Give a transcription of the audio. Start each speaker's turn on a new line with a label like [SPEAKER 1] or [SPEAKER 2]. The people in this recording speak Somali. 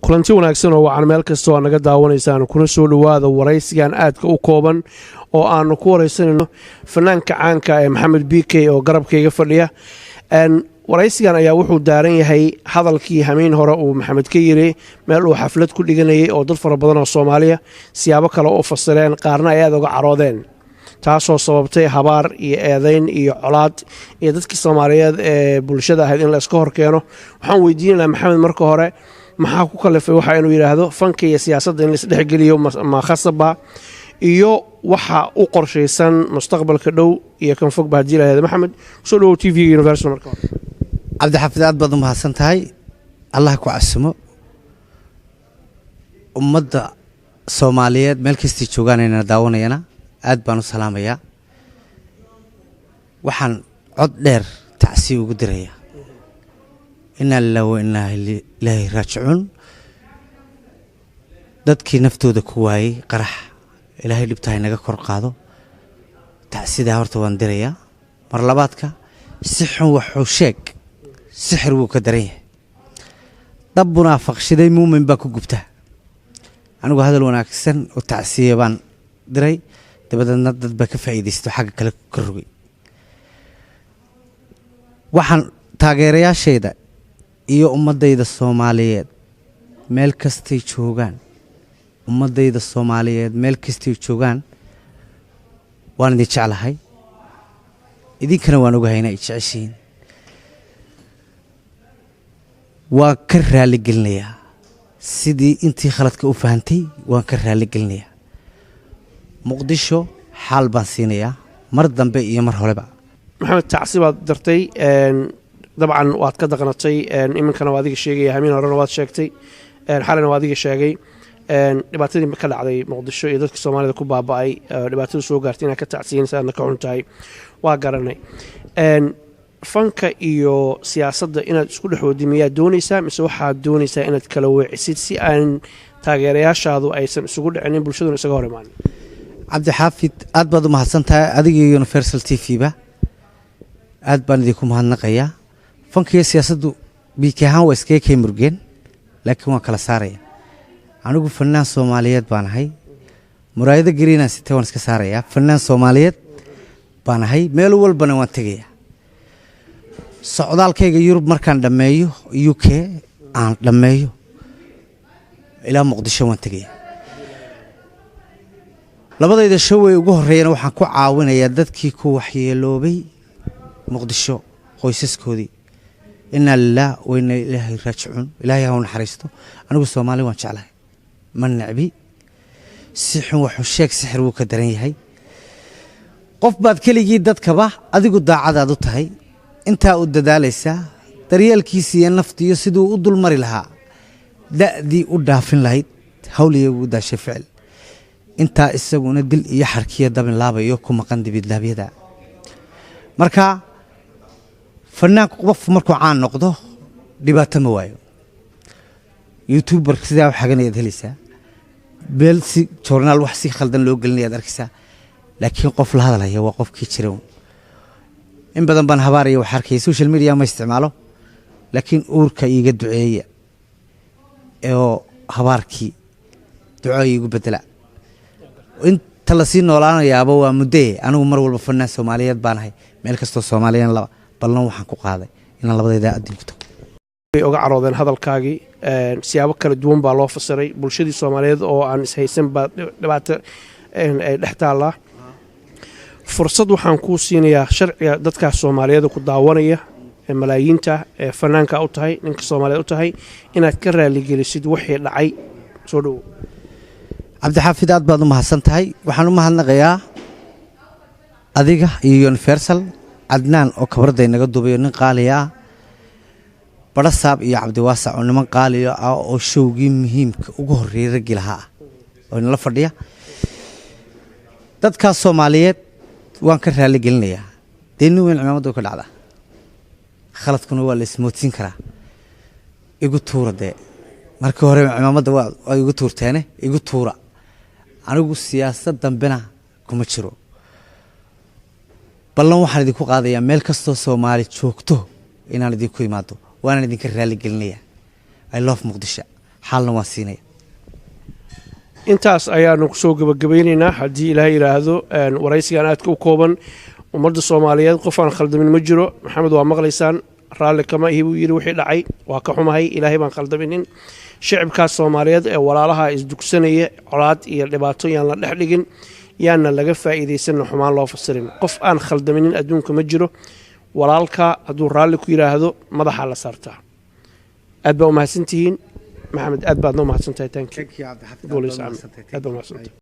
[SPEAKER 1] kulanti wanaagsan oo wacan meel kasta oo naga daawanaysaan kuna soo dhawaada waraysigan aadka u kooban oo aanu ku waraysanayno fanaanka caanka ee Maxamed BK oo garabkayga fadhiya waraysigan ayaa wuxuu daaran yahay hadalkii hameen hore uu Maxamed ka yiri meel uu xaflad ku dhiganayay oo dad fara badan oo Soomaaliya siyaabo kale oo fasireen qaarna ay aad uga caroodeen taasoo sababtay habaar iyo eedayn iyo colaad iyo dadkii Soomaaliyeed ee bulshada ahayd in la iska hor keeno waxaan weydiinayaa Maxamed marka hore maxaa ku kalifay waxa inuu yiraahdo fanka iyo siyaasadda in la isdhex geliyo ma khasaba iyo waxa u qorshaysan mustaqbalka dhow iyo kan fog baa jilaayada Maxamed soo dhaw TV Universal markaa
[SPEAKER 2] Cabdi Xafid aad baad u mahadsan tahay Allah ku casumo ummadda Soomaaliyeed meel kasta joogaan inay daawanayana aad baan u salaamayaa waxaan cod dheer tacsi ugu dirayaa inna lillahi wa inna ilayhi raaji'uun dadkii naftooda ku waayay qarax ilaahay dhibtahay naga kor qaado tacsida horta waan dirayaa mar labaadka si xun wuxuu sheeg sixir wuu ka daran yahay dab munaafaqshaday muumin baa ku gubta anigu hadal wanaagsan oo tacsiye baan diray dabadna dad ba ka faa'iideysto xagga kale ka rogay waxaan taageerayaashayda iyo ummadayda Soomaaliyeed meel kastay joogaan ummadayda Soomaaliyeed meel kastay joogaan waan idin jeclahay idinkana waan ogahay inay jeceshiin waan ka raali gelinayaa sidii intii khaladka u fahantay waan ka raali gelinayaa muqdisho xaal baan siinayaa mar dambe iyo mar horeba
[SPEAKER 1] Maxamed tacsi baad dartay dabcan waad ka daqnatay iminkana waad iga sheegay hameen horena waad sheegtay xalana waad iga sheegay dhibaatadii ka dhacday muqdisho iyo dadka Soomaalida ku baaba'ay dhibaatada soo gaartay inaad ka tacsiinaysaa ka xuntahay waa garanay fanka iyo siyaasadda inaad isku dhaxoodimiyaa doonaysaa mise waxaad doonaysaa inaad kala weecisid si aan taageerayaashaadu aysan isugu dhicinin bulshaduna isaga hor imaan
[SPEAKER 2] Cabdi Xafid aad baad u mahadsan tahay adiga iyo Universal TV ba aad baan idinku mahadnaqayaa fanka iyo siyaasaddu biikahan waa iska kay murgeen laakiin waan kala saaraya anigu fanaan Soomaaliyeed baan ahay muraayada gariina sitay waan iska saaraya fanaan Soomaaliyeed baan ahay meel walbana waan tagayaa socdaalkayga Yurub markaan dhameeyo UK aan dhameeyo ilaa Muqdisho waan tagayaa labadayda showay ugu horeeyana waxaan ku caawinayaa dadkii ku waxyeeloobay Muqdisho qoysaskoodii inna lillahi wa inna ilayhi raaji'uun ilaahay ha u naxariisto anigu Soomaali waan jeclahay ma nacbi si xun wuxuu sheeg sixir wuu ka daran yahay qof baad keligii dadkaba adigu daacadaad u tahay inta u dadaalaysa daryeelkiisa iyo naftiyo sidoo u dulmari lahaa da'dii u dhaafin lahayd hawliga ugu daashay ficil inta isaguna dil iyo xarkiya dabin laabayo ku maqan dibid laabiyada marka fanaanku qof markuu caan noqdo dhibaato ma waayo YouTuber sida wax xaganayad helaysaa beel si journal wax si khaldan loo gelinayaad arkaysaa laakiin qof la hadalaya waa qofkii jira in badan baan habaariyo wax arkay social media ma isticmaalo laakiin uurka iiga duceeya oo habaarkii duco iigu bedela inta la sii noolaanayaaba waa mudee anigu mar walba fanaan Soomaaliyeed baan ahay meel kasto Soomaaliyeed laba ballan waxaan ku qaaday in labadayda adinto
[SPEAKER 1] ay uga caroodeen hadalkaagi siyaabo kala duwan baa loo fasiray bulshadii Soomaaliyeed oo aan is haysan ba dhibaato ay dhaxtaala fursad waxaan ku siinayaa sharciga dadka Soomaaliyeed ku daawanaya malaayiinta fanaanka u tahay ninka Soomaaliyeed u tahay inaad ka raali gelisid wixii dhacay soo dhaw
[SPEAKER 2] Cabdi Xafid aad baad u mahadsan tahay waxaan u mahadnaqayaa adiga iyo Universal Adnaan oo kabarday naga duubayo nin qaali ah Barasaab iyo Cabdi Waasac oo niman qaali ah oo showgii muhiimka ugu horeeyay rag lahaa oo in la fadhiya dadka Soomaaliyeed waan ka raali gelinayaa deenu weyn ciidamadu ka dhacda khaladkuna waa la ismoodsin karaa igu tuurade markii hore ciidamada waa igu tuurteene igu tuura anigu siyaasad dambena kuma jiro ballan waxaan idinku qaadayaa meel kastoo Soomaali joogto inaan idinku imaado وانا idinka raali gelinaya I love Muqdisho xalna waan siinaya
[SPEAKER 1] intaas ayaanu kusoo gabagabaynaynaa haddii ilaahay yidhaahdo waraysigan aadka u kooban ummadda soomaaliyeed qof aan khaldamin ma jiro maxamed waa maqlaysaan raalli kama ihi buu yidhi wixii dhacay waa ka xumahay ilaahay baan khaldaminin shicibkaas soomaaliyeed ee walaalaha isdugsanaya colaad iyo dhibaato yaan la dhex dhigin yaana laga faa'iidaysanna xumaan loo fasirin qof aan khaldaminin adduunka ma jiro walaalka hadduu raalli ku yidhaahdo madaxaa la saartaa aad baa u mahadsantihiin maxamed aad baad noo mahadsantahay
[SPEAKER 2] thank you cabdi xafid